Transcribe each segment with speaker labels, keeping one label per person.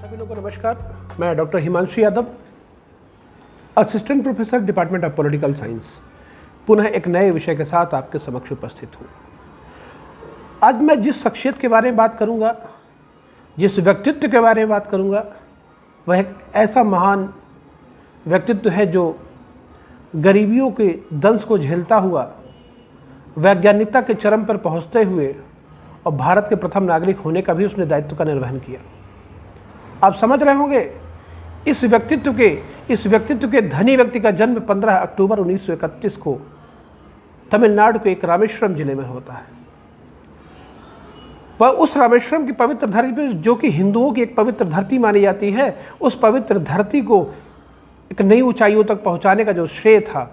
Speaker 1: सभी लोगों को नमस्कार। मैं doctor Himanshu Yadav, assistant professor department of political science, पुनः एक नए विषय के साथ आपके समक्ष उपस्थित हूँ। आज मैं जिस शख्सियत के बारे में बात करूँगा, जिस व्यक्तित्व के बारे में बात करूँगा, वह एक ऐसा महान व्यक्तित्व है जो गरीबियों के दंश को झेलता हुआ वैज्ञानिकता के चरम पर पहुँचते हुए और भारत के प्रथम नागरिक होने का भी उसने दायित्व का निर्वहन किया। आप समझ रहे होंगे, इस व्यक्तित्व के धनी व्यक्ति का जन्म 15 अक्टूबर 1931 को तमिलनाडु के एक रामेश्वरम जिले में होता है। वह उस रामेश्वरम की पवित्र धरती पर, जो कि हिंदुओं की एक पवित्र धरती मानी जाती है, उस पवित्र धरती को एक नई ऊंचाइयों तक पहुंचाने का जो श्रेय था,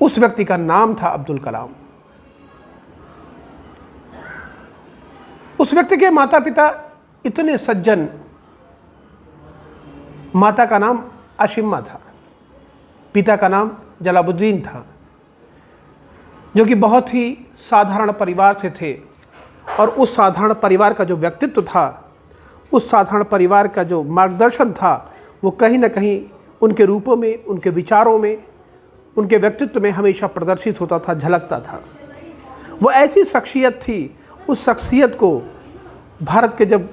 Speaker 1: उस व्यक्ति का नाम था अब्दुल कलाम। उस व्यक्ति के माता पिता इतने सज्जन, माता का नाम आशिमा था, पिता का नाम जलालुद्दीन था, जो कि बहुत ही साधारण परिवार से थे। और उस साधारण परिवार का जो व्यक्तित्व था, उस साधारण परिवार का जो मार्गदर्शन था, वो कहीं ना कहीं उनके रूपों में, उनके विचारों में, उनके व्यक्तित्व में हमेशा प्रदर्शित होता था, झलकता था। वो ऐसी शख्सियत थी, उस शख्सियत को भारत के जब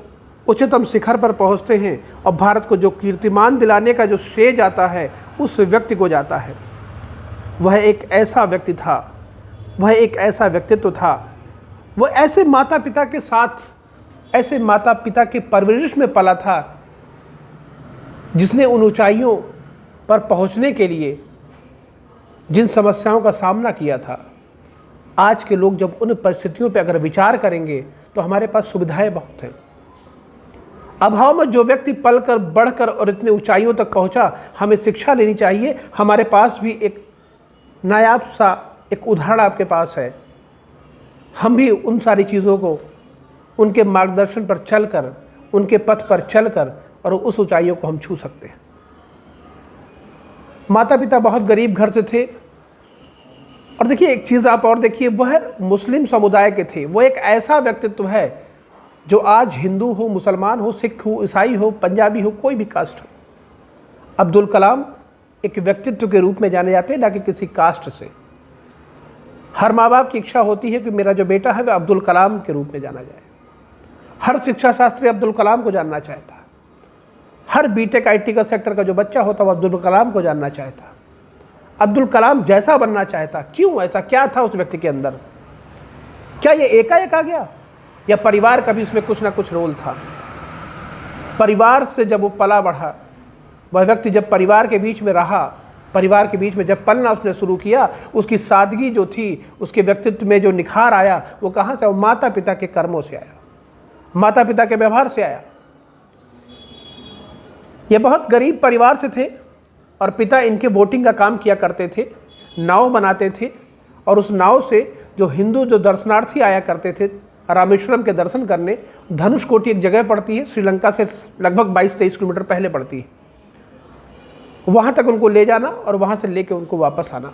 Speaker 1: उच्चतम शिखर पर पहुंचते हैं और भारत को जो कीर्तिमान दिलाने का जो श्रेय जाता है, उस व्यक्ति को जाता है। वह एक ऐसा व्यक्ति था, वह एक ऐसा व्यक्तित्व था। वो ऐसे माता पिता के साथ, ऐसे माता पिता के परवरिश में पला था, जिसने उन ऊंचाइयों पर पहुंचने के लिए जिन समस्याओं का सामना किया था। आज के लोग जब उन परिस्थितियों पर अगर विचार करेंगे तो हमारे पास सुविधाएं बहुत हैं। अभाव में जो व्यक्ति पलकर, बढ़कर और इतने ऊंचाइयों तक पहुंचा, हमें शिक्षा लेनी चाहिए। हमारे पास भी एक नायाब सा एक उदाहरण आपके पास है। हम भी उन सारी चीज़ों को, उनके मार्गदर्शन पर चलकर, उनके पथ पर चलकर और उस ऊंचाइयों को हम छू सकते हैं। माता पिता बहुत गरीब घर से थे। और देखिए एक चीज़ आप और देखिए, वह मुस्लिम समुदाय के थे। वो एक ऐसा व्यक्तित्व है जो आज हिंदू हो, मुसलमान हो, सिख हो, ईसाई हो, पंजाबी हो, कोई भी कास्ट हो, अब्दुल कलाम एक व्यक्तित्व के रूप में जाने जाते हैं, ना कि किसी कास्ट से। हर माँ बाप की इच्छा होती है कि मेरा जो बेटा है वह अब्दुल कलाम के रूप में जाना जाए। हर शिक्षा शास्त्री अब्दुल कलाम को जानना चाहता। हर बीटेक आईटी का सेक्टर का जो बच्चा होता वह अब्दुल कलाम को जानना चाहता, अब्दुल कलाम जैसा बनना चाहता। क्यों ऐसा, क्या था उस व्यक्ति के अंदर? क्या ये एकाएक आ गया, या परिवार का भी इसमें कुछ ना कुछ रोल था? परिवार से जब वो पला बढ़ा, वह व्यक्ति जब परिवार के बीच में रहा, परिवार के बीच में जब पलना उसने शुरू किया, उसकी सादगी जो थी, उसके व्यक्तित्व में जो निखार आया, वो कहाँ से? वो माता पिता के कर्मों से आया, माता पिता के व्यवहार से आया। ये बहुत गरीब परिवार से थे और पिता इनके बोटिंग का काम किया करते थे, नाव बनाते थे। और उस नाव से जो हिंदू जो दर्शनार्थी आया करते थे रामेश्वरम के दर्शन करने, धनुषकोटी एक जगह पड़ती है, श्रीलंका से लगभग 22-23 किलोमीटर पहले पड़ती है, वहाँ तक उनको ले जाना और वहाँ से लेके उनको वापस आना,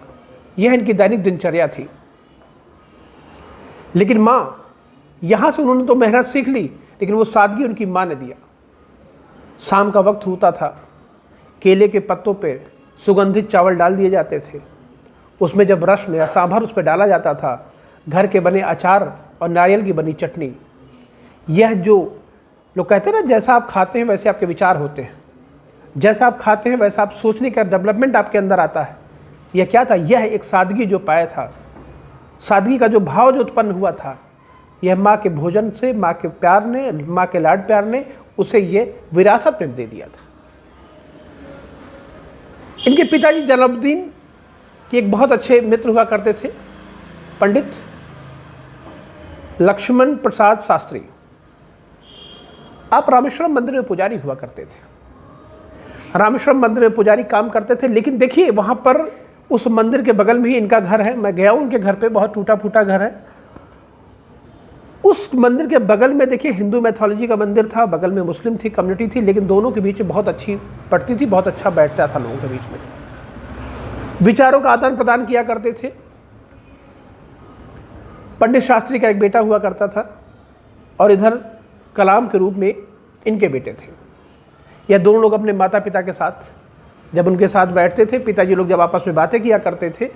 Speaker 1: यह इनकी दैनिक दिनचर्या थी। लेकिन माँ, यहाँ से उन्होंने तो मेहनत सीख ली, लेकिन वो सादगी उनकी माँ ने दिया। शाम का वक्त होता था, केले के पत्तों पे सुगंधित चावल डाल दिए जाते थे, उसमें जब रस में या सांभर उस पर डाला जाता था, घर के बने अचार और नारियल की बनी चटनी। यह जो लोग कहते हैं ना, जैसा आप खाते हैं वैसे आपके विचार होते हैं, जैसा आप खाते हैं वैसा आप सोचने का डेवलपमेंट आपके अंदर आता है। यह क्या था? यह एक सादगी जो पाया था, सादगी का जो भाव जो उत्पन्न हुआ था, यह माँ के भोजन से, माँ के प्यार ने, माँ के लाड प्यार ने उसे ये विरासत में दे दिया था। इनके पिताजी जलालुद्दीन के एक बहुत अच्छे मित्र हुआ करते थे, पंडित लक्ष्मण प्रसाद शास्त्री। आप रामेश्वरम मंदिर में पुजारी हुआ करते थे। रामेश्वरम मंदिर में पुजारी काम करते थे। लेकिन देखिए वहाँ पर उस मंदिर के बगल में ही इनका घर है। मैं गया हूँ उनके घर पे, बहुत टूटा फूटा घर है। उस मंदिर के बगल में देखिए हिंदू मैथोलॉजी का मंदिर था, बगल में मुस्लिम थी, कम्युनिटी थी, लेकिन दोनों के बीच में बहुत अच्छी पड़ती थी, बहुत अच्छा बैठता था लोगों के बीच में, विचारों का आदान प्रदान किया करते थे। पंडित शास्त्री का एक बेटा हुआ करता था और इधर कलाम के रूप में इनके बेटे थे। यह दोनों लोग अपने माता पिता के साथ जब उनके साथ बैठते थे, पिताजी लोग जब आपस में बातें किया करते थे,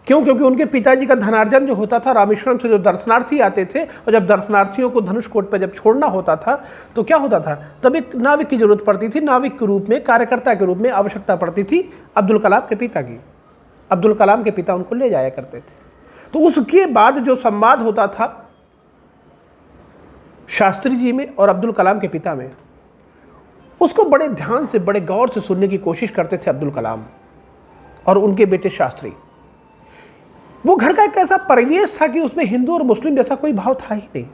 Speaker 1: क्यों? क्योंकि उनके पिताजी का धनार्जन जो होता था, रामेश्वरम से जो दर्शनार्थी आते थे, और जब दर्शनार्थियों को धनुषकोट पर जब छोड़ना होता था तो क्या होता था, तब एक नाविक की जरूरत पड़ती थी, नाविक के रूप में, कार्यकर्ता के रूप में आवश्यकता पड़ती थी अब्दुल कलाम के पिता की। अब्दुल कलाम के पिता उनको ले जाया करते थे। तो उसके बाद जो संवाद होता था शास्त्री जी में और अब्दुल कलाम के पिता में, उसको बड़े ध्यान से, बड़े गौर से सुनने की कोशिश करते थे अब्दुल कलाम और उनके बेटे शास्त्री। वो घर का एक ऐसा परिवेश था कि उसमें हिंदू और मुस्लिम जैसा कोई भाव था ही नहीं।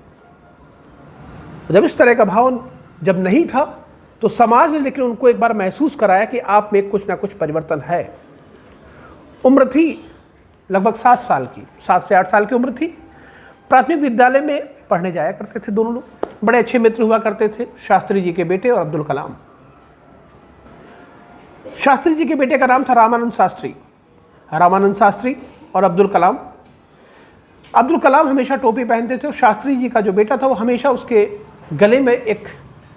Speaker 1: जब इस तरह का भाव जब नहीं था तो समाज ने लेकिन उनको एक बार महसूस कराया कि आप में कुछ ना कुछ परिवर्तन है। उम्र थी लगभग 7 साल की, 7 से 8 साल की उम्र थी। प्राथमिक विद्यालय में पढ़ने जाया करते थे दोनों लोग, बड़े अच्छे मित्र हुआ करते थे, शास्त्री जी के बेटे और अब्दुल कलाम। शास्त्री जी के बेटे का नाम था रामानंद शास्त्री। रामानंद शास्त्री और अब्दुल कलाम। अब्दुल कलाम हमेशा टोपी पहनते थे और शास्त्री जी का जो बेटा था वो हमेशा उसके गले में एक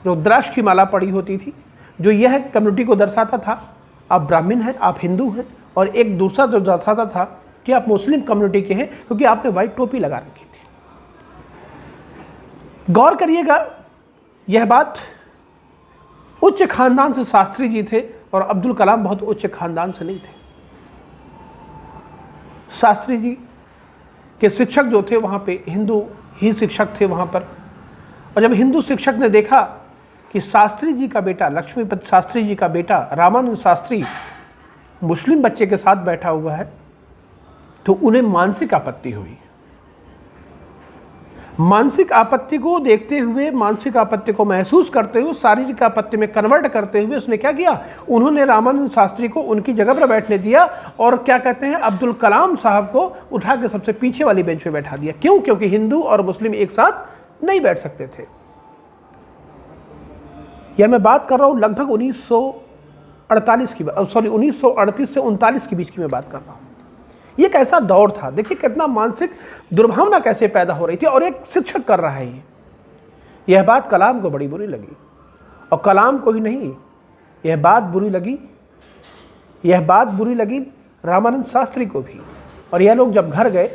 Speaker 1: रुद्राक्ष की माला पड़ी होती थी, जो यह कम्युनिटी को दर्शाता था आप ब्राह्मण हैं, आप हिंदू हैं, और एक दूसरा जो दर्शाता था कि आप मुस्लिम कम्युनिटी के हैं क्योंकि आपने व्हाइट टोपी लगा रखी थी। गौर करिएगा, यह बात उच्च खानदान से शास्त्री जी थे और अब्दुल कलाम बहुत उच्च खानदान से नहीं थे। शास्त्री जी के शिक्षक जो थे वहाँ पे हिंदू ही शिक्षक थे वहाँ पर, और जब हिंदू शिक्षक ने देखा कि शास्त्री जी का बेटा, लक्ष्मीपत शास्त्री जी का बेटा रामानंद शास्त्री मुस्लिम बच्चे के साथ बैठा हुआ है, तो उन्हें मानसिक आपत्ति हुई। मानसिक आपत्ति को देखते हुए, मानसिक आपत्ति को महसूस करते हुए, शारीरिक आपत्ति में कन्वर्ट करते हुए उसने क्या किया, उन्होंने रामानंद शास्त्री को उनकी जगह पर बैठने दिया और क्या कहते हैं, अब्दुल कलाम साहब को उठा के सबसे पीछे वाली बेंच पे बैठा दिया। क्यों? क्योंकि हिंदू और मुस्लिम एक साथ नहीं बैठ सकते थे। यह मैं बात कर रहा हूँ लगभग 1938 की, 1938 से 39 के बीच की मैं बात कर रहा हूँ। ये एक ऐसा दौर था, देखिए कितना मानसिक दुर्भावना कैसे पैदा हो रही थी, और एक शिक्षक कर रहा है ये। यह बात कलाम को बड़ी बुरी लगी, और कलाम को ही नहीं, यह बात बुरी लगी रामानंद शास्त्री को भी। और यह लोग जब घर गए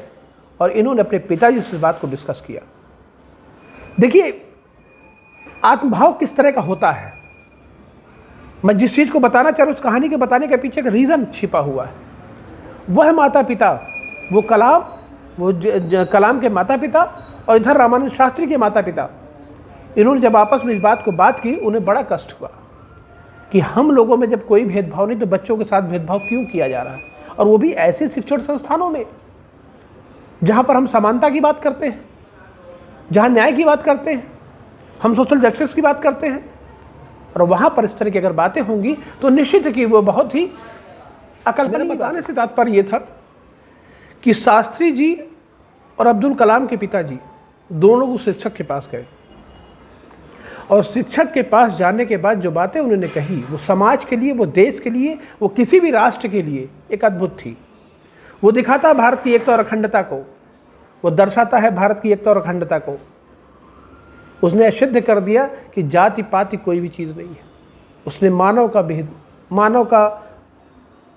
Speaker 1: और इन्होंने अपने पिताजी से इस बात को डिस्कस किया। देखिए आत्मभाव किस तरह का होता है, मैं जिस चीज़ को बताना चाह रहा हूँ उस कहानी के बताने के पीछे एक रीज़न छिपा हुआ है। वह माता पिता, वो कलाम के माता पिता और इधर रामानंद शास्त्री के माता पिता, इन्होंने जब आपस में इस बात को बात की, उन्हें बड़ा कष्ट हुआ कि हम लोगों में जब कोई भेदभाव नहीं तो बच्चों के साथ भेदभाव क्यों किया जा रहा है, और वो भी ऐसे शिक्षण संस्थानों में जहाँ पर हम समानता की बात करते हैं, जहाँ न्याय की बात करते हैं, हम सोशल जस्टिस की बात करते हैं, और वहाँ पर इस तरह की अगर बातें होंगी तो निश्चित है कि वो बहुत ही अकलमंद। बताने से तात्पर्य ये था कि शास्त्री जी और अब्दुल कलाम के पिताजी दोनों लोग उस शिक्षक के पास गए, और शिक्षक के पास जाने के बाद जो बातें उन्होंने कही वो समाज के लिए, वो देश के लिए, वो किसी भी राष्ट्र के लिए एक अद्भुत थी। वो दिखाता है भारत की एकता और अखंडता को, वो दर्शाता है भारत की एकता और अखंडता को। उसने सिद्ध कर दिया कि जाति पाति कोई भी चीज़ नहीं है। उसने मानव का भेद,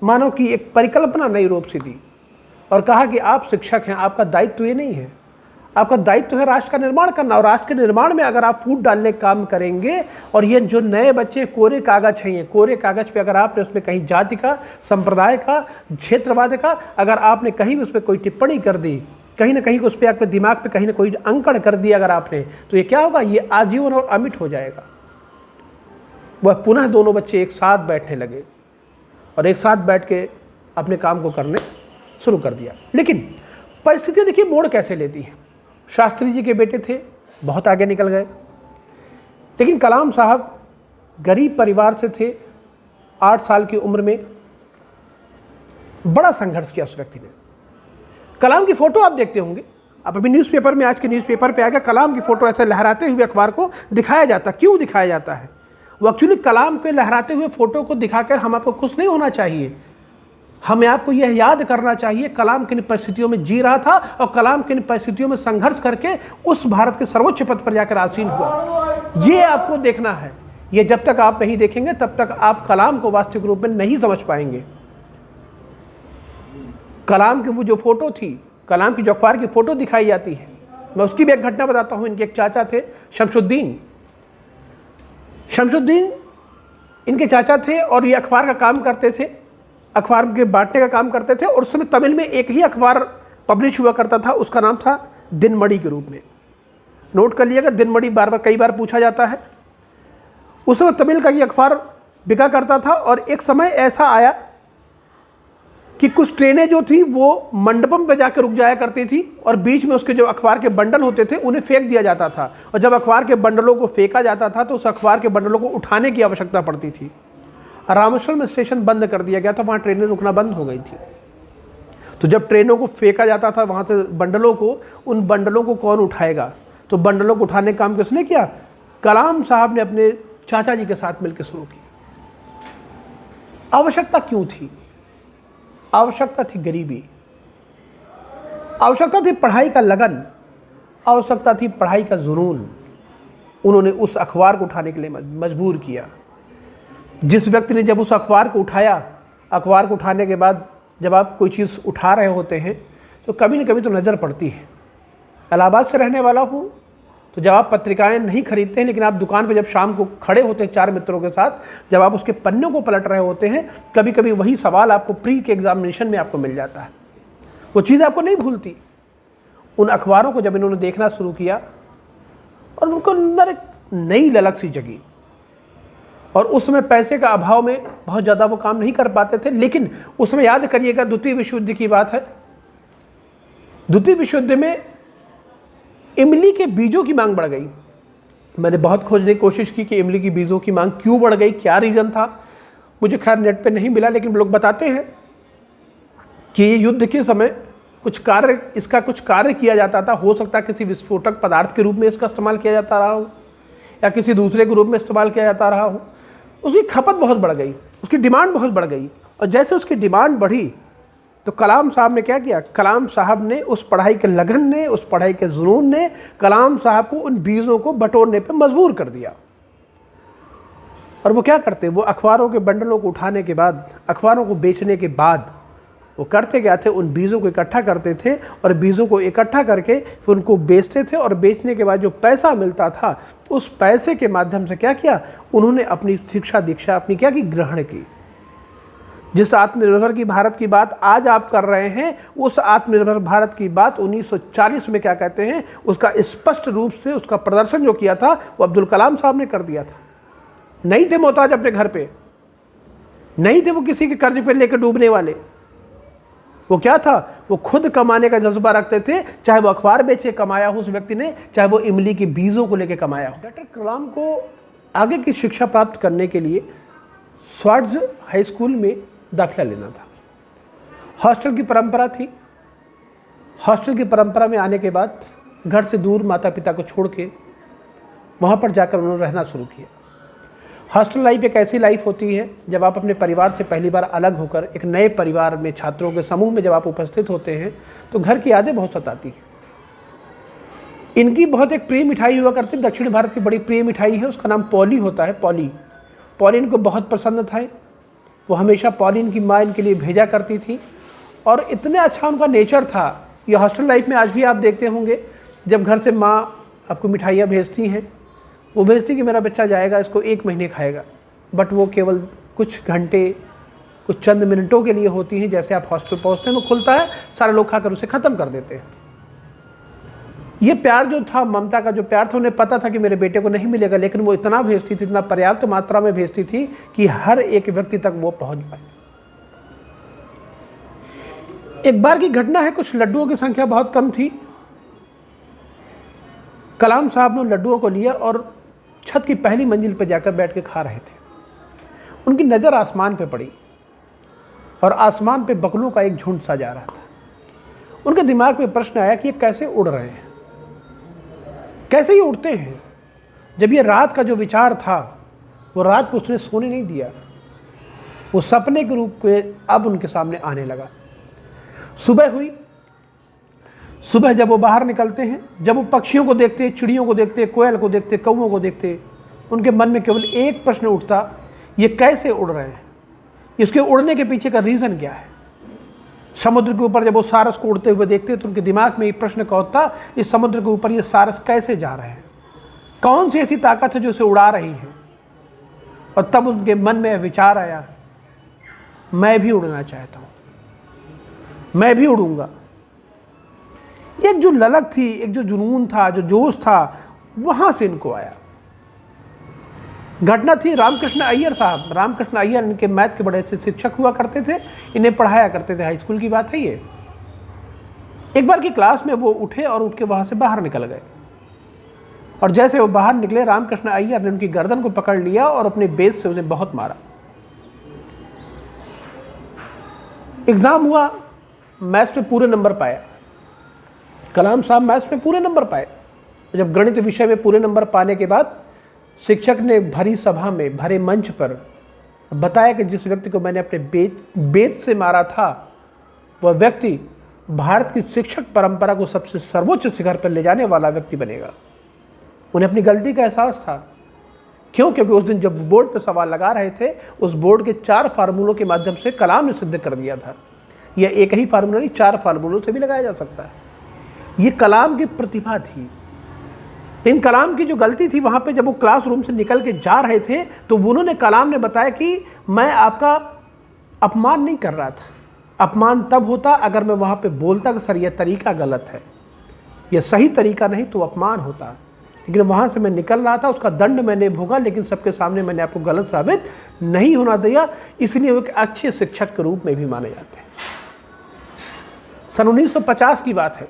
Speaker 1: मानव की एक परिकल्पना नई रूप से दी और कहा कि आप शिक्षक हैं, आपका दायित्व ये नहीं है, आपका दायित्व है राष्ट्र का निर्माण करना, और राष्ट्र के निर्माण में अगर आप फूट डालने का काम करेंगे, और ये जो नए बच्चे कोरे कागज हैं, ये कोरे कागज पे अगर आपने उसमें कहीं जाति का, संप्रदाय का, क्षेत्रवाद का अगर आपने कहीं भी उस पर कोई टिप्पणी कर दी, कहीं ना कहीं उस पर आपके दिमाग पे कहीं ना कोई अंकड़ कर दिया अगर आपने, तो ये क्या होगा, ये आजीवन और अमिट हो जाएगा। वह पुनः दोनों बच्चे एक साथ बैठने लगे और एक साथ बैठ के अपने काम को करने शुरू कर दिया। लेकिन परिस्थितियाँ देखिए मोड़ कैसे लेती हैं। शास्त्री जी के बेटे थे, बहुत आगे निकल गए, लेकिन कलाम साहब गरीब परिवार से थे। 8 साल की उम्र में बड़ा संघर्ष किया उस व्यक्ति ने। कलाम की फ़ोटो आप देखते होंगे, आप अभी न्यूज़पेपर में, आज के न्यूज़पेपर पे आएगा, कलाम की फ़ोटो ऐसे लहराते हुए अखबार को दिखाया जाता। क्यों दिखाया जाता है? वो एक्चुअली कलाम के लहराते हुए फ़ोटो को दिखाकर हम आपको खुश नहीं होना चाहिए, हमें आपको यह याद करना चाहिए कलाम किन परिस्थितियों में जी रहा था और कलाम किन परिस्थितियों में संघर्ष करके उस भारत के सर्वोच्च पद पर जाकर आसीन हुआ। ये आपको देखना है। ये जब तक आप नहीं देखेंगे तब तक आप कलाम को वास्तविक रूप में नहीं समझ पाएंगे। कलाम की वो जो फोटो थी, कलाम की जो अखबार की फ़ोटो दिखाई जाती है, मैं उसकी भी एक घटना बताता हूँ। इनके एक चाचा थे शमशुद्दीन। शमशुद्दीन इनके चाचा थे और ये अखबार का काम करते थे, अखबार के बांटने का काम करते थे। और उस समय तमिल में एक ही अखबार पब्लिश हुआ करता था, उसका नाम था दिनमणि के रूप में। नोट कर लिएगा, दिनमणि बार बार कई बार पूछा जाता है। उस समय तमिल का ये अखबार बिका करता था। और एक समय ऐसा आया कि कुछ ट्रेनें जो थी वो मंडपम पे जाकर रुक जाया करती थी और बीच में उसके जो अखबार के बंडल होते थे उन्हें फेंक दिया जाता था। और जब अखबार के बंडलों को फेंका जाता था तो उस अखबार के बंडलों को उठाने की आवश्यकता पड़ती थी। रामेश्वरम में स्टेशन बंद कर दिया गया था, वहाँ ट्रेनें रुकना बंद हो गई थी। तो जब ट्रेनों को फेंका जाता था वहाँ से बंडलों को, उन बंडलों को कौन उठाएगा? तो बंडलों को उठाने का काम किसने किया? कलाम साहब ने अपने चाचा जी के साथ मिलकर शुरू किया। आवश्यकता क्यों थी? आवश्यकता थी गरीबी, आवश्यकता थी पढ़ाई का लगन, आवश्यकता थी पढ़ाई का जुनून। उन्होंने उस अखबार को उठाने के लिए मजबूर किया। जिस व्यक्ति ने जब उस अखबार को उठाया, अखबार को उठाने के बाद जब आप कोई चीज़ उठा रहे होते हैं तो कभी न कभी तो नज़र पड़ती है। इलाहाबाद से रहने वाला हूँ, तो जब आप पत्रिकाएं नहीं खरीदते हैं लेकिन आप दुकान पर जब शाम को खड़े होते हैं 4 मित्रों के साथ, जब आप उसके पन्नों को पलट रहे होते हैं, कभी कभी वही सवाल आपको प्री के एग्जामिनेशन में आपको मिल जाता है। वो चीज़ आपको नहीं भूलती। उन अखबारों को जब इन्होंने देखना शुरू किया और उनको अंदर एक नई ललक सी जगी। और उस समय पैसे का अभाव में बहुत ज़्यादा वो काम नहीं कर पाते थे। लेकिन उसमें याद करिएगा, द्वितीय विश्व युद्ध की बात है। द्वितीय विश्व युद्ध में इमली के बीजों की मांग बढ़ गई। मैंने बहुत खोजने की कोशिश की कि इमली की बीजों की मांग क्यों बढ़ गई, क्या रीज़न था। मुझे खैर नेट पे नहीं मिला, लेकिन लोग बताते हैं कि ये युद्ध के समय इसका कुछ कार्य किया जाता था। हो सकता है किसी विस्फोटक पदार्थ के रूप में इसका इस्तेमाल किया जाता रहा हो या किसी दूसरे के रूप में इस्तेमाल किया जाता रहा हो। उसकी खपत बहुत बढ़ गई, उसकी डिमांड बहुत बढ़ गई। और जैसे उसकी डिमांड बढ़ी तो कलाम साहब ने क्या किया? कलाम साहब ने उस पढ़ाई के लगन ने, उस पढ़ाई के जुनून ने कलाम साहब को उन बीजों को बटोरने पर मजबूर कर दिया। और वो क्या करते? वो अखबारों के बंडलों को उठाने के बाद, अखबारों को बेचने के बाद वो करते क्या थे? उन बीजों को इकट्ठा करते थे और बीजों को इकट्ठा करके फिर उनको बेचते थे। और बेचने के बाद जो पैसा मिलता था, उस पैसे के माध्यम से क्या किया? उन्होंने अपनी शिक्षा दीक्षा अपनी क्या की? ग्रहण की। जिस आत्मनिर्भर की भारत की बात आज आप कर रहे हैं, उस आत्मनिर्भर भारत की बात 1940 में क्या कहते हैं, उसका स्पष्ट रूप से उसका प्रदर्शन जो किया था वो अब्दुल कलाम साहब ने कर दिया था। नहीं थे मोहताज अपने घर पे, नहीं थे वो किसी के कर्ज पे लेकर डूबने वाले। वो क्या था? वो खुद कमाने का जज्बा रखते थे, चाहे वो अखबार बेचे कमाया हो उस व्यक्ति ने, चाहे वो इमली के बीजों को लेकर कमाया हो। डॉक्टर कलाम को आगे की शिक्षा प्राप्त करने के लिए स्वार्ट्ज हाई स्कूल में दाखिला लेना था। हॉस्टल की परंपरा थी। हॉस्टल की परंपरा में आने के बाद घर से दूर माता पिता को छोड़ के वहाँ पर जाकर उन्होंने रहना शुरू किया। हॉस्टल लाइफ एक ऐसी लाइफ होती है जब आप अपने परिवार से पहली बार अलग होकर एक नए परिवार में, छात्रों के समूह में जब आप उपस्थित होते हैं तो घर की यादें बहुत सताती हैं। इनकी बहुत एक प्रिय मिठाई हुआ करती है, दक्षिण भारत की बड़ी प्रिय मिठाई है, उसका नाम पॉली होता है। पॉली इनको बहुत पसंद था। वो हमेशा पॉली इनकी माँ इनके लिए भेजा करती थी और इतने अच्छा उनका नेचर था। ये हॉस्टल लाइफ में आज भी आप देखते होंगे, जब घर से माँ आपको मिठाइयाँ भेजती हैं, वो भेजती कि मेरा बच्चा जाएगा, इसको 1 महीने खाएगा, बट वो केवल कुछ घंटे, कुछ चंद मिनटों के लिए होती हैं। जैसे आप हॉस्टल पहुँचते हैं वो खुलता है, सारे लोग खाकर उसे ख़त्म कर देते हैं। ये प्यार जो था, ममता का जो प्यार था, उन्हें पता था कि मेरे बेटे को नहीं मिलेगा, लेकिन वो इतना भेजती थी, इतना पर्याप्त मात्रा में भेजती थी कि हर एक व्यक्ति तक वो पहुंच पाए। एक बार की घटना है, कुछ लड्डुओं की संख्या बहुत कम थी। कलाम साहब ने लड्डुओं को लिया और छत की पहली मंजिल पर जाकर बैठ के खा रहे थे। उनकी नज़र आसमान पे पड़ी और आसमान पे बगुलों का एक झुंड सा जा रहा था। उनके दिमाग में प्रश्न आया कि ये कैसे उड़ रहे हैं, कैसे ये उड़ते हैं। जब ये रात का जो विचार था, वो रात को उसने सोने नहीं दिया, वो सपने के रूप में अब उनके सामने आने लगा। सुबह हुई, सुबह जब वो बाहर निकलते हैं, जब वो पक्षियों को देखते, चिड़ियों को देखते, कोयल को देखते, कौओं को देखते, उनके मन में केवल एक प्रश्न उठता, ये कैसे उड़ रहे हैं, इसके उड़ने के पीछे का रीज़न क्या है। समुद्र के ऊपर जब वो सारस को उड़ते हुए देखते तो उनके दिमाग में एक प्रश्न कौता, इस समुद्र के ऊपर ये सारस कैसे जा रहे हैं, कौन सी ऐसी ताकत है जो इसे उड़ा रही है। और तब उनके मन में विचार आया, मैं भी उड़ना चाहता हूँ, मैं भी उड़ूंगा। एक जो ललक थी, एक जो जुनून था, जो जोश था, वहाँ से इनको आया। घटना थी रामकृष्ण अय्यर साहब। रामकृष्ण अय्यर इनके मैथ के बड़े अच्छे शिक्षक हुआ करते थे, इन्हें पढ़ाया करते थे, हाई स्कूल की बात है ये। एक बार की क्लास में वो उठे और उठ के वहाँ से बाहर निकल गए, और जैसे वो बाहर निकले रामकृष्ण अय्यर ने उनकी गर्दन को पकड़ लिया और अपने बेस से उन्हें बहुत मारा। एग्ज़ाम हुआ, मैथ्स में पूरे नंबर पाए कलाम साहब, मैथ्स में पूरे नंबर पाए। जब गणित विषय में पूरे नंबर पाने के बाद शिक्षक ने भरी सभा में, भरे मंच पर बताया कि जिस व्यक्ति को मैंने अपने बेत से मारा था, वह व्यक्ति भारत की शिक्षक परंपरा को सबसे सर्वोच्च शिखर पर ले जाने वाला व्यक्ति बनेगा। उन्हें अपनी गलती का एहसास था। क्यों? क्योंकि उस दिन जब बोर्ड पर सवाल लगा रहे थे, उस बोर्ड के 4 फार्मूलों के माध्यम से कलाम ने सिद्ध कर दिया था। यह एक ही फार्मूला नहीं, 4 फार्मूलों से भी लगाया जा सकता है। ये कलाम की प्रतिभा थी। लेकिन कलाम की जो गलती थी, वहाँ पे जब वो क्लासरूम से निकल के जा रहे थे तो उन्होंने, कलाम ने बताया कि मैं आपका अपमान नहीं कर रहा था, अपमान तब होता अगर मैं वहाँ पे बोलता कि सर यह तरीका गलत है, यह सही तरीका नहीं तो अपमान होता। लेकिन वहाँ से मैं निकल रहा था, उसका दंड मैंने भोगा, लेकिन सबके सामने मैंने आपको गलत साबित नहीं होना दिया, इसलिए वो एक अच्छे शिक्षक के रूप में भी माने जाते हैं। सन 1950 की बात है,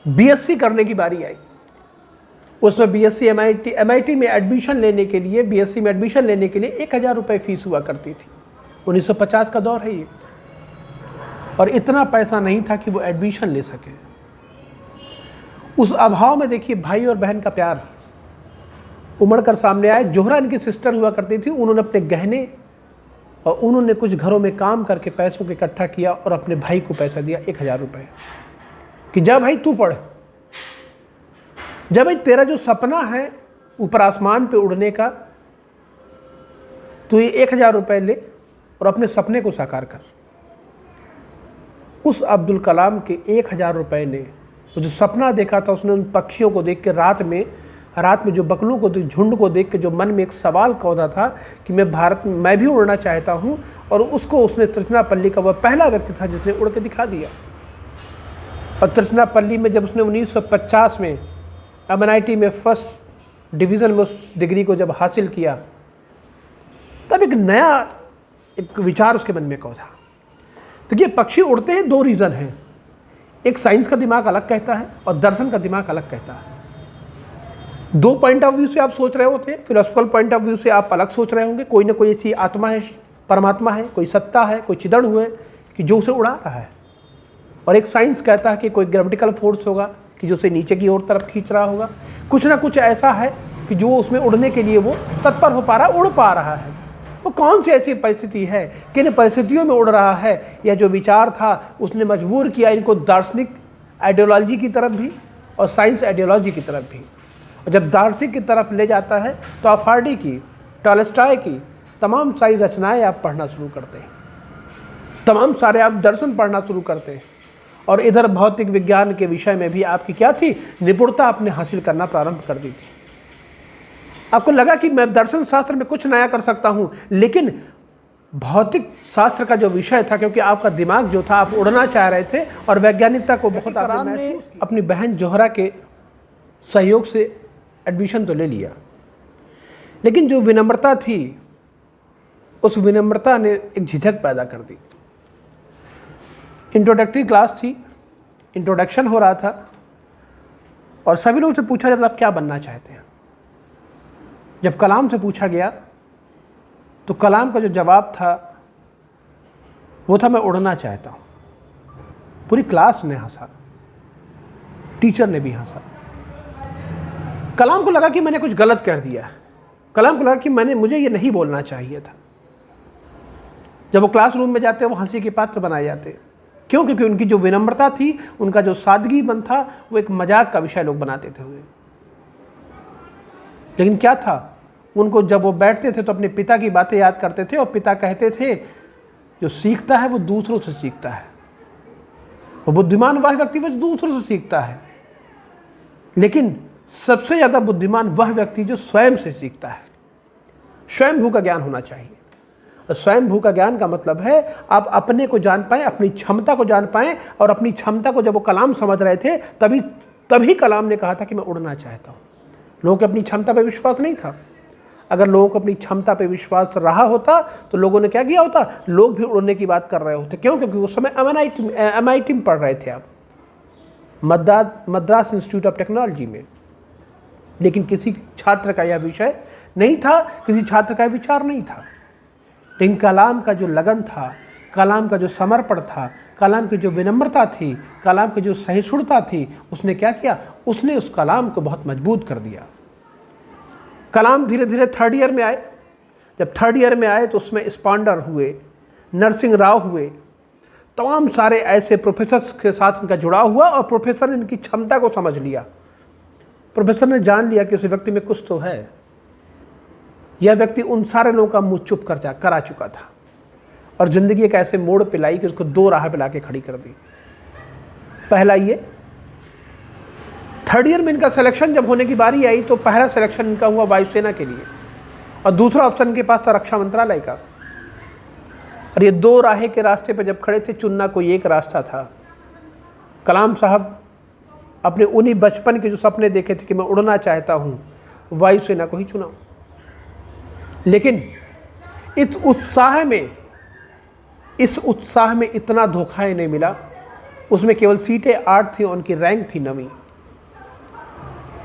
Speaker 1: बीएससी करने की बारी आई। उसमें बीएससी एमआईटी में एडमिशन लेने के लिए, बीएससी में एडमिशन लेने के लिए 1000 रुपये फीस हुआ करती थी। 1950 का दौर है ये, और इतना पैसा नहीं था कि वो एडमिशन ले सके। उस अभाव में देखिए भाई और बहन का प्यार उमड़ कर सामने आया। जोहरा इनकी सिस्टर हुआ करती थी, उन्होंने अपने गहने और उन्होंने कुछ घरों में काम करके पैसों को इकट्ठा किया और अपने भाई को पैसा दिया 1000 रुपये कि जा भाई तू पढ़, जब भाई तेरा जो सपना है ऊपर आसमान पे उड़ने का, तो ये 1000 रुपये ले और अपने सपने को साकार कर। उस अब्दुल कलाम के 1000 रुपये ने वो जो सपना देखा था, उसने उन पक्षियों को देख के रात में जो बकलों को, झुंड को देख के जो मन में एक सवाल कौधा था कि मैं भी उड़ना चाहता हूँ, और उसको उसने तिरुचिरापल्ली का वह पहला व्यक्ति था जिसने उड़ के दिखा दिया। और तिरुचिरापल्ली में जब उसने 1950 में एमआईटी में फर्स्ट डिवीज़न में उस डिग्री को जब हासिल किया, तब एक नया विचार उसके मन में कौधा। देखिए पक्षी उड़ते हैं, 2 रीज़न हैं, एक साइंस का दिमाग अलग कहता है और दर्शन का दिमाग अलग कहता है। 2 पॉइंट ऑफ व्यू से आप सोच रहे होते हैं, फिलोसफिकल पॉइंट ऑफ व्यू से आप अलग सोच रहे होंगे। कोई ना कोई ऐसी आत्मा है, परमात्मा है, कोई सत्ता है, कोई चिदड़ है कि जो उसे उड़ा रहा है, और एक साइंस कहता है कि कोई ग्रेविटिकल फोर्स होगा कि जो उसे नीचे की ओर तरफ खींच रहा होगा, कुछ ना कुछ ऐसा है कि जो उसमें उड़ने के लिए वो तत्पर हो पा रहा है, उड़ पा रहा है। वो कौन सी ऐसी परिस्थिति है, किन परिस्थितियों में उड़ रहा है, या जो विचार था उसने मजबूर किया इनको दार्शनिक आइडियोलॉजी की तरफ भी और साइंस आइडियोलॉजी की तरफ भी। और जब दार्शनिक की तरफ ले जाता है तो अफार्डी की, टॉलस्टॉय की तमाम सारी रचनाएं आप पढ़ना शुरू करते हैं, तमाम सारे आप दर्शन पढ़ना शुरू करते हैं, और इधर भौतिक विज्ञान के विषय में भी आपकी क्या थी, निपुणता आपने हासिल करना प्रारंभ कर दी थी। आपको लगा कि मैं दर्शन शास्त्र में कुछ नया कर सकता हूं, लेकिन भौतिक शास्त्र का जो विषय था, क्योंकि आपका दिमाग जो था, आप उड़ना चाह रहे थे और वैज्ञानिकता को बहुत आपने अपनी बहन जोहरा के सहयोग से एडमिशन तो ले लिया, लेकिन जो विनम्रता थी, उस विनम्रता ने एक झिझक पैदा कर दी। इंट्रोडक्टरी क्लास थी, इंट्रोडक्शन हो रहा था, और सभी लोगों से पूछा जाता आप क्या बनना चाहते हैं। जब कलाम से पूछा गया तो कलाम का जो जवाब था वो था मैं उड़ना चाहता हूँ। पूरी क्लास ने हंसा, टीचर ने भी हंसा। कलाम को लगा कि मैंने कुछ गलत कर दिया, कलाम को लगा कि मुझे ये नहीं बोलना चाहिए था। जब वो क्लासरूम में जाते वो हंसी के पात्र बनाए जाते, क्यों? क्योंकि उनकी जो विनम्रता थी, उनका जो सादगीपन था, वो एक मजाक का विषय लोग बनाते थे उन्हें। लेकिन क्या था, उनको जब वो बैठते थे तो अपने पिता की बातें याद करते थे, और पिता कहते थे जो सीखता है वो दूसरों से सीखता है, वो बुद्धिमान वह व्यक्ति वो जो दूसरों से सीखता है, लेकिन सबसे ज़्यादा बुद्धिमान वह व्यक्ति जो स्वयं से सीखता है। स्वयंभू का ज्ञान होना चाहिए। और स्वयंभू का ज्ञान का मतलब है आप अपने को जान पाएं, अपनी क्षमता को जान पाएं, और अपनी क्षमता को जब वो कलाम समझ रहे थे तभी कलाम ने कहा था कि मैं उड़ना चाहता हूँ। लोगों को अपनी क्षमता पर विश्वास नहीं था। अगर लोगों को अपनी क्षमता पर विश्वास रहा होता तो लोगों ने क्या किया होता, लोग भी उड़ने की बात कर रहे होते। क्यों? क्योंकि उस समय MIT में पढ़ रहे थे आप, मद्रास इंस्टीट्यूट ऑफ टेक्नोलॉजी में। लेकिन किसी छात्र का यह विषय नहीं था, किसी छात्र का विचार नहीं था। लेकिन कलाम का जो लगन था, कलाम का जो समर्पण था, कलाम की जो विनम्रता थी, कलाम की जो सहिष्णुता थी, उसने क्या किया, उसने उस कलाम को बहुत मजबूत कर दिया। कलाम धीरे धीरे 3rd ईयर में आए। जब 3rd ईयर में आए तो उसमें स्पॉन्डर हुए, नरसिंह राव हुए, तमाम सारे ऐसे प्रोफेसर्स के साथ इनका जुड़ाव हुआ, और प्रोफेसर ने इनकी क्षमता को समझ लिया। प्रोफेसर ने जान लिया कि उस व्यक्ति में कुछ तो है। यह व्यक्ति उन सारे लोगों का मुंह चुप करा चुका था, और ज़िंदगी एक ऐसे मोड़ पे लाई कि उसको 2 राह पे ला के खड़ी कर दी। पहला ये, 3rd ईयर में इनका सिलेक्शन जब होने की बारी आई तो पहला सिलेक्शन इनका हुआ वायुसेना के लिए, और दूसरा ऑप्शन इनके पास था रक्षा मंत्रालय का। और ये 2 राहें के रास्ते पे जब खड़े थे, चुनना कोई एक रास्ता था। कलाम साहब अपने उन्हीं बचपन के जो सपने देखे थे कि मैं उड़ना चाहता हूँ, वायुसेना को ही चुना। लेकिन इस उत्साह में इतना धोखा ही नहीं मिला। उसमें केवल सीटें 8 थी, उनकी रैंक थी 9वीं।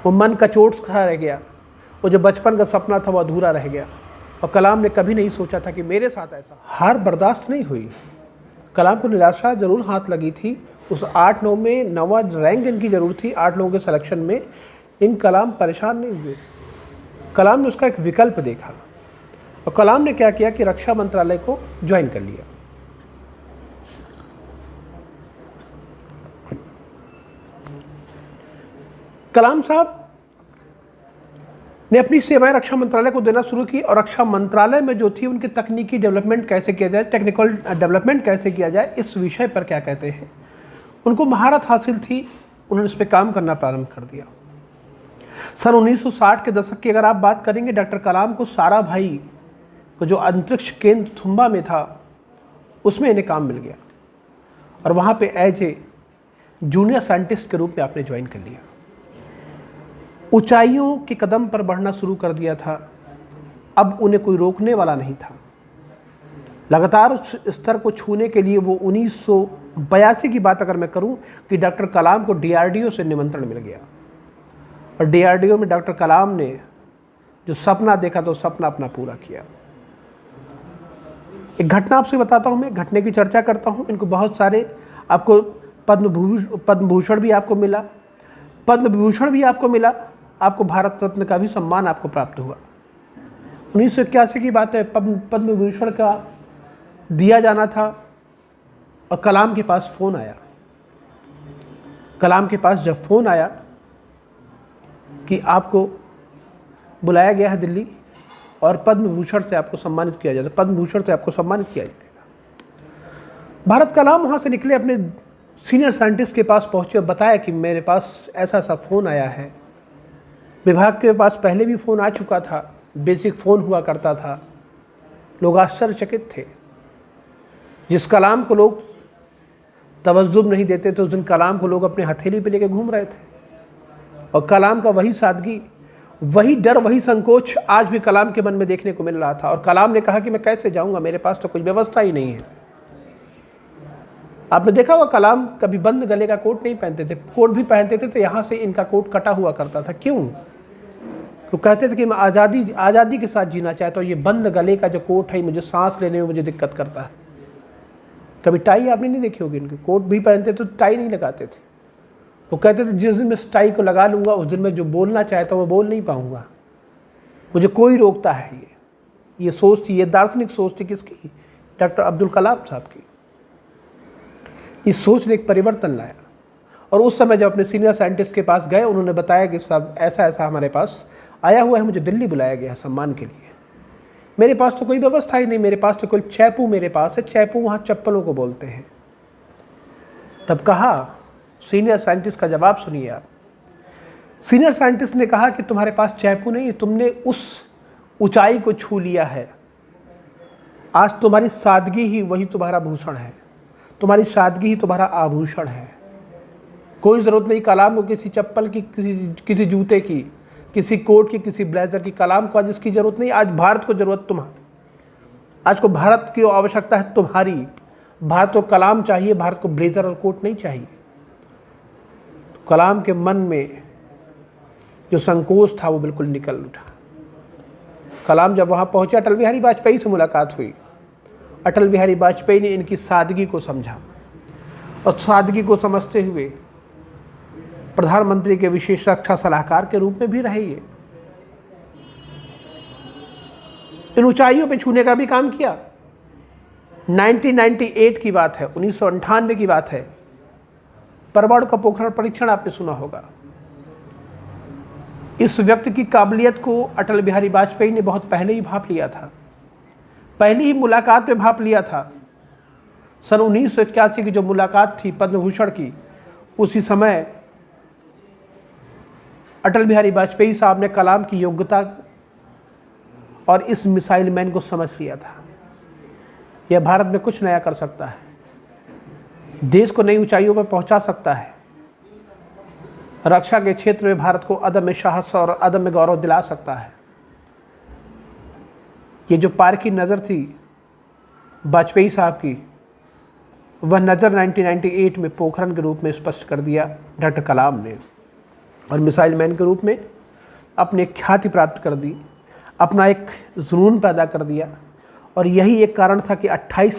Speaker 1: वो मन का चोट खा रह गया, वो जो बचपन का सपना था वो अधूरा रह गया। और कलाम ने कभी नहीं सोचा था कि मेरे साथ ऐसा। हार बर्दाश्त नहीं हुई। कलाम को निराशा जरूर हाथ लगी थी। उस 8-9 में 9वां रैंक इनकी जरूर थी 8 लोगों के सिलेक्शन में। इन कलाम परेशान नहीं हुए। कलाम ने उसका एक विकल्प देखा, और कलाम ने क्या किया कि रक्षा मंत्रालय को ज्वाइन कर लिया। कलाम साहब ने अपनी सेवाएं रक्षा मंत्रालय को देना शुरू की, और रक्षा मंत्रालय में जो थी उनकी तकनीकी डेवलपमेंट कैसे किया जाए, टेक्निकल डेवलपमेंट कैसे किया जाए, इस विषय पर क्या कहते हैं, उनको महारत हासिल थी। उन्होंने इस पर काम करना प्रारंभ कर दिया। सन 1960 के दशक की अगर आप बात करेंगे, डॉक्टर कलाम को साराभाई को जो अंतरिक्ष केंद्र थुम्बा में था उसमें इन्हें काम मिल गया, और वहाँ पे एज ए जूनियर साइंटिस्ट के रूप में आपने ज्वाइन कर लिया। ऊंचाइयों के कदम पर बढ़ना शुरू कर दिया था। अब उन्हें कोई रोकने वाला नहीं था। लगातार उस स्तर को छूने के लिए वो 1982 की बात अगर मैं करूं कि डॉक्टर कलाम को DRDO से निमंत्रण मिल गया, और DRDO में डॉक्टर कलाम ने जो सपना देखा तो सपना अपना पूरा किया। एक घटना आपसे बताता हूं, मैं घटने की चर्चा करता हूं। इनको बहुत सारे, आपको पद्म भूषण भी आपको मिला, पद्म विभूषण भी आपको मिला, आपको भारत रत्न का भी सम्मान आपको प्राप्त हुआ। 1981 की बात है। पद्म विभूषण का दिया जाना था, और कलाम के पास फ़ोन आया। कलाम के पास जब फ़ोन आया कि आपको बुलाया गया है दिल्ली, और पद्म भूषण से आपको सम्मानित किया जाएगा, पद्म भूषण से आपको सम्मानित किया जाएगा। भारत कलाम वहाँ से निकले, अपने सीनियर साइंटिस्ट के पास पहुँचे और बताया कि मेरे पास ऐसा सा फ़ोन आया है। विभाग के पास पहले भी फ़ोन आ चुका था, बेसिक फ़ोन हुआ करता था। लोग आश्चर्यचकित थे। जिस कलाम को लोग तवज्जुह नहीं देते थे, उस दिन कलाम को लोग अपने हथेली पे लेके घूम रहे थे। और कलाम का वही सादगी, वही डर, वही संकोच आज भी कलाम के मन में देखने को मिल रहा था। और कलाम ने कहा कि मैं कैसे जाऊंगा, मेरे पास तो कुछ व्यवस्था ही नहीं है। आपने देखा होगा कलाम कभी बंद गले का कोट नहीं पहनते थे। कोट भी पहनते थे तो यहाँ से इनका कोट कटा हुआ करता था। क्यों? तो कहते थे कि मैं आज़ादी के साथ जीना चाहता हूँ। ये बंद गले का जो कोट है मुझे सांस लेने में मुझे दिक्कत करता है। कभी टाई आपने नहीं देखी होगी इनकी। कोट भी पहनते तो टाई नहीं लगाते थे। वो कहते थे जिस दिन मैं इस टाई को लगा लूँगा उस दिन मैं जो बोलना चाहता हूँ मैं बोल नहीं पाऊँगा, मुझे कोई रोकता है। ये सोच थी, ये दार्शनिक सोच थी किसकी? डॉक्टर अब्दुल कलाम साहब की। इस सोच ने एक परिवर्तन लाया। और उस समय जब अपने सीनियर साइंटिस्ट के पास गए, उन्होंने बताया कि सब ऐसा ऐसा हमारे पास आया हुआ है, मुझे दिल्ली बुलाया गया है सम्मान के लिए। मेरे पास तो कोई व्यवस्था ही नहीं, मेरे पास तो कोई चैपू मेरे पास है, चैपू वहाँ चप्पलों को बोलते हैं। तब कहा, सीनियर साइंटिस्ट का जवाब सुनिए आप। सीनियर साइंटिस्ट ने कहा कि तुम्हारे पास चैपू नहीं, तुमने उस ऊंचाई को छू लिया है। आज तुम्हारी सादगी ही वही तुम्हारा भूषण है, तुम्हारी सादगी ही तुम्हारा आभूषण है। कोई ज़रूरत नहीं कलाम को किसी चप्पल की, किसी जूते की, किसी कोट की, किसी ब्लेजर की। कलाम को आज इसकी ज़रूरत नहीं, आज भारत को ज़रूरत तुम्हारी। आज को भारत की आवश्यकता है तुम्हारी। भारत को कलाम चाहिए, भारत को ब्लेजर और कोट नहीं चाहिए। तो कलाम के मन में जो संकोच था वो बिल्कुल निकल उठा। कलाम जब वहाँ पहुँचे, अटल बिहारी वाजपेयी से मुलाकात हुई। अटल बिहारी वाजपेयी ने इनकी सादगी को समझा और सादगी को समझते हुए प्रधानमंत्री के विशेष रक्षा सलाहकार के रूप में भी रहे। ये इन ऊंचाइयों पे छूने का भी काम किया। 1998 की बात है, 1998 की बात है। परमाणु का पोखरण परीक्षण आपने सुना होगा। इस व्यक्ति की काबिलियत को अटल बिहारी वाजपेयी ने बहुत पहले ही भांप लिया था, पहली ही मुलाकात में भांप लिया था। सन 1981 की जो मुलाकात थी पद्म भूषण की, उसी समय अटल बिहारी वाजपेयी साहब ने कलाम की योग्यता और इस मिसाइल मैन को समझ लिया था। यह भारत में कुछ नया कर सकता है, देश को नई ऊंचाइयों पर पहुंचा सकता है, रक्षा के क्षेत्र में भारत को अदम्य साहस और अदम्य गौरव दिला सकता है। ये जो पार की नज़र थी वाजपेयी साहब की, वह नज़र 1998 में पोखरण के रूप में स्पष्ट कर दिया डॉक्टर कलाम ने, और मिसाइल मैन के रूप में अपने ख्याति प्राप्त कर दी, अपना एक जुनून पैदा कर दिया। और यही एक कारण था कि 28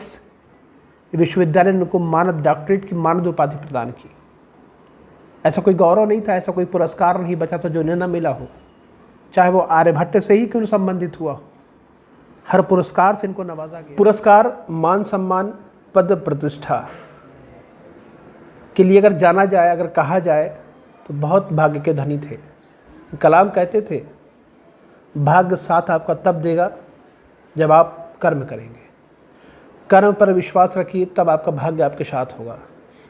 Speaker 1: विश्वविद्यालय ने उनको मानद डॉक्टरेट की मानद उपाधि प्रदान की। ऐसा कोई गौरव नहीं था, ऐसा कोई पुरस्कार नहीं बचा था जो इन्हें न मिला हो, चाहे वो आर्यभट्ट से ही क्यों संबंधित हुआ हो। हर पुरस्कार से इनको नवाजा गया। पुरस्कार, मान सम्मान, पद प्रतिष्ठा के लिए अगर जाना जाए, अगर कहा जाए तो बहुत भाग्य के धनी थे। कलाम कहते थे, भाग्य साथ आपका तब देगा जब आप कर्म करेंगे, कर्म पर विश्वास रखिए, तब आपका भाग्य आपके साथ होगा।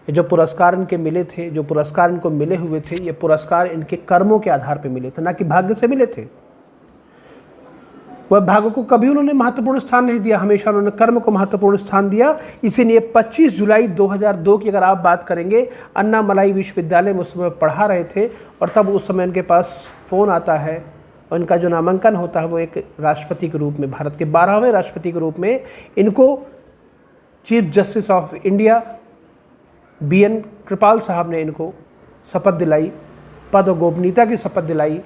Speaker 1: ये जो पुरस्कार इनके मिले थे, जो पुरस्कार इनको मिले हुए थे, ये पुरस्कार इनके कर्मों के आधार पर मिले थे, ना कि भाग्य से मिले थे। वह भाग्य को कभी उन्होंने महत्वपूर्ण स्थान नहीं दिया, हमेशा उन्होंने कर्म को महत्वपूर्ण स्थान दिया। इसीलिए 25 जुलाई 2002 की अगर आप बात करेंगे, अन्नामलाई विश्वविद्यालय में उस समय पढ़ा रहे थे, और तब उस समय इनके पास फ़ोन आता है और इनका जो नामांकन होता है वो एक राष्ट्रपति के रूप में, भारत के 12वें राष्ट्रपति के रूप में इनको chief justice of India BN कृपाल साहब ने इनको शपथ दिलाई, पद और गोपनीयता की शपथ दिलाई।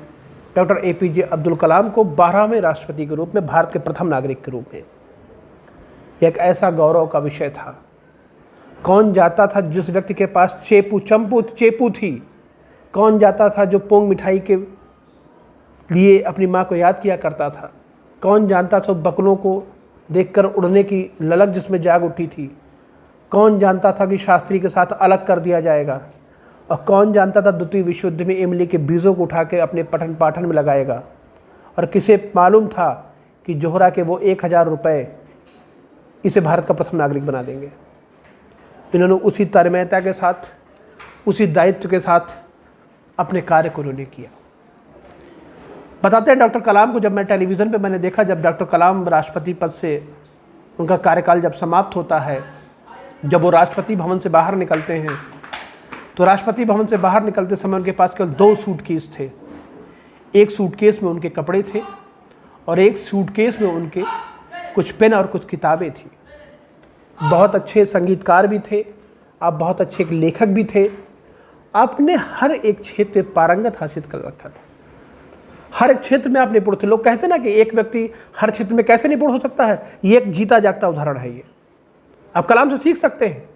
Speaker 1: डॉक्टर APJ अब्दुल कलाम को 12वें राष्ट्रपति के रूप में, भारत के प्रथम नागरिक के रूप में। एक ऐसा गौरव का विषय था। कौन जाता था जिस व्यक्ति के पास चेपू थी, कौन जाता था जो पोंग मिठाई के लिए अपनी माँ को याद किया करता था, कौन जानता था बकलों को देखकर उड़ने की ललक जिसमें जाग उठी थी, कौन जानता था कि शास्त्री के साथ अलग कर दिया जाएगा, और कौन जानता था द्वितीय विश्व युद्ध में इमली के बीजों को उठा के अपने पठन पाठन में लगाएगा। और किसे मालूम था कि जोहरा के वो 1000 रुपये इसे भारत का प्रथम नागरिक बना देंगे। इन्होंने उसी तन्मयता के साथ, उसी दायित्व के साथ अपने कार्य को उन्होंने किया। बताते हैं डॉक्टर कलाम को, जब मैं टेलीविज़न पे मैंने देखा, जब डॉक्टर कलाम राष्ट्रपति पद से उनका कार्यकाल जब समाप्त होता है, जब वो राष्ट्रपति भवन से बाहर निकलते हैं, तो राष्ट्रपति भवन से बाहर निकलते समय उनके पास केवल 2 सूटकेस थे। एक सूटकेस में उनके कपड़े थे और एक सूटकेस में उनके कुछ पेन और कुछ किताबें थी। बहुत अच्छे संगीतकार भी थे आप, बहुत अच्छे एक लेखक भी थे। आपने हर एक क्षेत्र में पारंगत हासिल कर रखा था, हर एक क्षेत्र में आप निपुण थे। लोग कहते ना कि एक व्यक्ति हर क्षेत्र में कैसे निपुण हो सकता है, ये एक जीता जागता उदाहरण है। ये आप कलाम से सीख सकते हैं।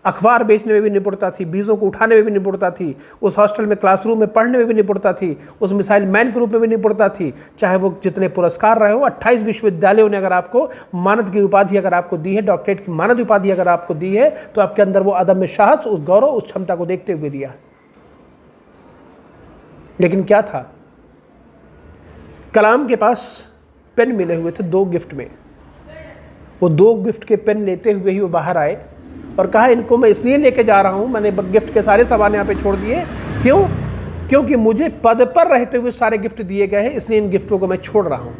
Speaker 1: अखबार बेचने में भी निपुणता थी, बीजों को उठाने में भी निपुणता थी, उस हॉस्टल में क्लासरूम में पढ़ने में भी निपुणता थी, उस मिसाइल मैन के रूप में भी निपुणता थी। चाहे वो जितने पुरस्कार रहे हो, 28 विश्वविद्यालयों ने अगर आपको मानद की उपाधि अगर आपको दी है, डॉक्टरेट की मानद उपाधि अगर आपको दी है, तो आपके अंदर वो अदम्य साहस, उस गौरव, उस क्षमता को देखते हुए दिया। लेकिन क्या था, कलाम के पास पेन मिले हुए थे 2 गिफ्ट में। वो 2 गिफ्ट के पेन लेते हुए ही वो बाहर आए और कहा इनको मैं इसलिए लेके जा रहा हूँ, मैंने गिफ्ट के सारे सामान यहाँ पे छोड़ दिए, क्यों? क्योंकि मुझे पद पर रहते हुए सारे गिफ्ट दिए गए हैं, इसलिए इन गिफ्टों को मैं छोड़ रहा हूँ।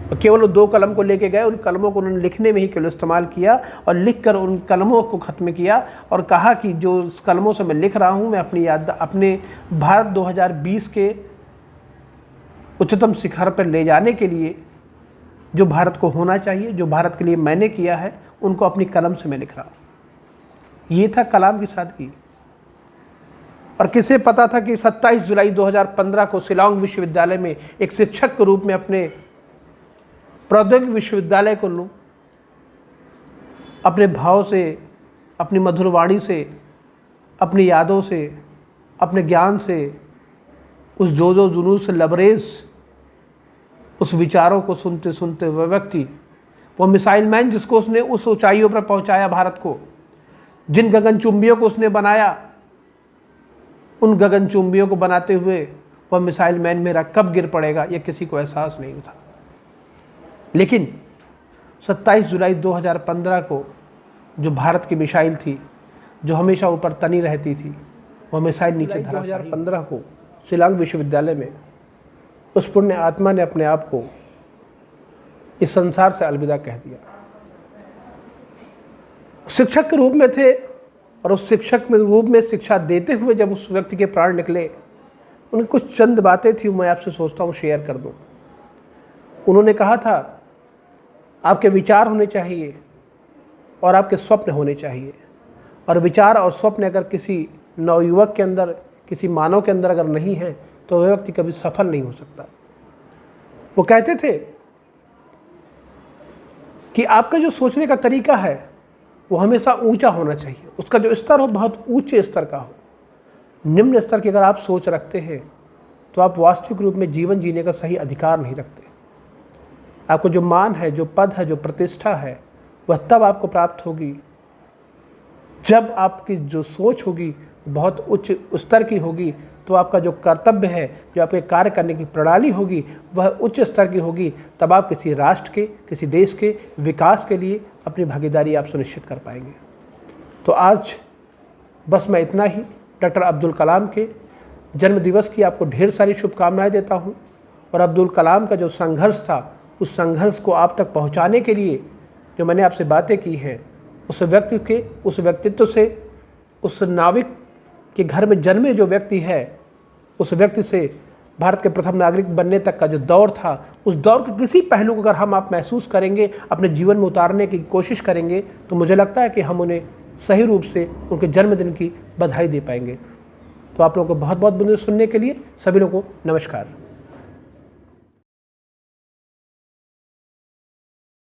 Speaker 1: और केवल वो 2 कलम को लेके गए, उन कलमों को उन्होंने लिखने में ही केवल इस्तेमाल किया और लिख कर उन कलमों को ख़त्म किया और कहा कि जो कलमों से मैं लिख रहा हूँ, मैं अपने भारत 2020 के उच्चतम शिखर पर ले जाने के लिए जो भारत को होना चाहिए, जो भारत के लिए मैंने किया है, उनको अपनी कलम से मैं लिख रहा हूँ। ये था कलाम की सादगी। और किसे पता था कि 27 जुलाई 2015 को शिलांग विश्वविद्यालय में एक शिक्षक के रूप में अपने प्रौद्योगिक विश्वविद्यालय को लूँ, अपने भाव से, अपनी मधुर वाणी से, अपनी यादों से, अपने ज्ञान से, उस जोजो जुनून से लबरेज उस विचारों को सुनते सुनते वह व्यक्ति, वो मिसाइल मैन जिसको उसने उस ऊंचाइयों पर पहुंचाया भारत को, जिन गगनचुंबियों को उसने बनाया, उन गगनचुंबियों को बनाते हुए वह मिसाइल मैन मेरा कब गिर पड़ेगा ये किसी को एहसास नहीं था। लेकिन 27 जुलाई 2015 को जो भारत की मिसाइल थी, जो हमेशा ऊपर तनी रहती थी, वह मिसाइल नीचे धरा। 2015 को शिलांग विश्वविद्यालय में उस पुण्य आत्मा ने अपने आप को इस संसार से अलविदा कह दिया। शिक्षक के रूप में थे और उस शिक्षक के रूप में शिक्षा देते हुए जब उस व्यक्ति के प्राण निकले, उनकी कुछ चंद बातें थी, मैं आपसे सोचता हूँ शेयर कर दूँ। उन्होंने कहा था, आपके विचार होने चाहिए और आपके स्वप्न होने चाहिए, और विचार और स्वप्न अगर किसी नवयुवक के अंदर, किसी मानव के अंदर अगर नहीं है, तो वह व्यक्ति कभी सफल नहीं हो सकता। वो कहते थे कि आपका जो सोचने का तरीका है वो हमेशा ऊंचा होना चाहिए, उसका जो स्तर हो बहुत ऊंचे स्तर का हो। निम्न स्तर की अगर आप सोच रखते हैं तो आप वास्तविक रूप में जीवन जीने का सही अधिकार नहीं रखते। आपको जो मान है, जो पद है, जो प्रतिष्ठा है, वह तब आपको प्राप्त होगी जब आपकी जो सोच होगी बहुत उच्च स्तर की होगी, तो आपका जो कर्तव्य है, जो आपके कार्य करने की प्रणाली होगी, वह उच्च स्तर की होगी। तब आप किसी राष्ट्र के, किसी देश के विकास के लिए अपनी भागीदारी आप सुनिश्चित कर पाएंगे। तो आज बस मैं इतना ही। डॉक्टर अब्दुल कलाम के जन्म दिवस की आपको ढेर सारी शुभकामनाएं देता हूं। और अब्दुल कलाम का जो संघर्ष था, उस संघर्ष को आप तक पहुंचाने के लिए जो मैंने आपसे बातें की हैं, उस व्यक्ति के, उस व्यक्तित्व से, उस नाविक के घर में जन्मे जो व्यक्ति है, उस व्यक्ति से भारत के प्रथम नागरिक बनने तक का जो दौर था, उस दौर के किसी पहलू को अगर हम आप महसूस करेंगे, अपने जीवन में उतारने की कोशिश करेंगे, तो मुझे लगता है कि हम उन्हें सही रूप से उनके जन्मदिन की बधाई दे पाएंगे। तो आप लोगों को बहुत बहुत सुनने के लिए सभी लोगों को नमस्कार।